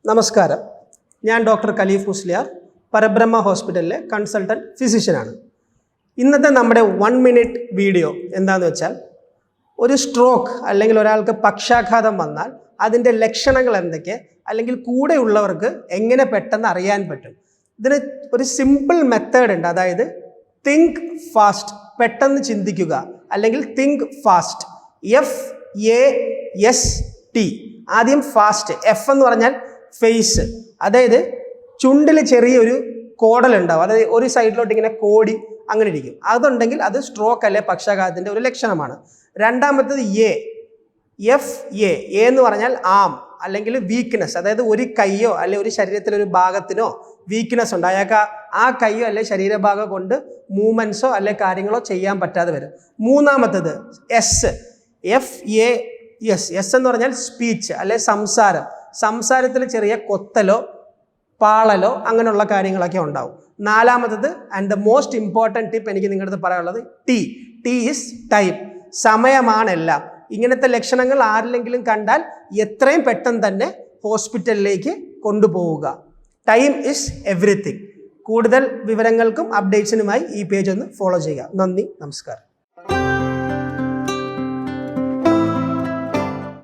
നമസ്കാരം, ഞാൻ doctor Khelif Musliyar, പരബ്രഹ്മ ഹോസ്പിറ്റലിലെ കൺസൾട്ടൻറ്റ് ഫിസിഷ്യനാണ്. ഇന്നത്തെ നമ്മുടെ 1 മിനിറ്റ് വീഡിയോ എന്താണെന്ന് വെച്ചാൽ, ഒരു സ്ട്രോക്ക് അല്ലെങ്കിൽ ഒരാൾക്ക് പക്ഷാഘാതം വന്നാൽ അതിൻ്റെ ലക്ഷണങ്ങൾ എന്തൊക്കെ, അല്ലെങ്കിൽ കൂടെയുള്ളവർക്ക് എങ്ങനെ പെട്ടെന്ന് അറിയാൻ പറ്റും. ഇതിന് ഒരു സിമ്പിൾ മെത്തേഡ് ഉണ്ട്. അതായത് തിങ്ക് ഫാസ്റ്റ്, പെട്ടെന്ന് ചിന്തിക്കുക, അല്ലെങ്കിൽ തിങ്ക് ഫാസ്റ്റ്. FAST. ആദ്യം ഫാസ്റ്റ്. എഫ് എന്ന് പറഞ്ഞാൽ ഫേസ്, അതായത് ചുണ്ടിൽ ചെറിയൊരു കോടലുണ്ടാവും, അതായത് ഒരു സൈഡിലോട്ട് ഇങ്ങനെ കോടി അങ്ങനെ ഇരിക്കും. അതുണ്ടെങ്കിൽ അത് സ്ട്രോക്ക് അല്ലെ പക്ഷാഘാതത്തിൻ്റെ ഒരു ലക്ഷണമാണ്. രണ്ടാമത്തത് FA എന്ന് പറഞ്ഞാൽ ആം അല്ലെങ്കിൽ വീക്ക്നെസ്, അതായത് ഒരു കൈയോ അല്ലെങ്കിൽ ഒരു ശരീരത്തിലൊരു ഭാഗത്തിനോ വീക്ക്നെസ് ഉണ്ട്, അയാൾക്ക് ആ കൈയോ അല്ലെ ശരീരഭാഗം കൊണ്ട് മൂവ്മെൻറ്റ്സോ അല്ലെ കാര്യങ്ങളോ ചെയ്യാൻ പറ്റാതെ വരും. മൂന്നാമത്തത് എസ് എന്ന് പറഞ്ഞാൽ സ്പീച്ച് അല്ലെ സംസാരത്തിൽ ചെറിയ കൊത്തലോ പാളലോ അങ്ങനെയുള്ള കാര്യങ്ങളൊക്കെ ഉണ്ടാവും. നാലാമത്തത് and the most important tip എനിക്ക് നിങ്ങളുടെ അടുത്ത് പറയാനുള്ളത് ടി ഈസ് ടൈം, സമയമാണെല്ലാം. ഇങ്ങനത്തെ ലക്ഷണങ്ങൾ ആരിലെങ്കിലും കണ്ടാൽ എത്രയും പെട്ടെന്ന് തന്നെ ഹോസ്പിറ്റലിലേക്ക് കൊണ്ടുപോവുക. Time is everything. കൂടുതൽ വിവരങ്ങൾക്കും അപ്ഡേറ്റ്സിനുമായി ഈ പേജ് ഒന്ന് ഫോളോ ചെയ്യുക. നന്ദി, നമസ്കാരം.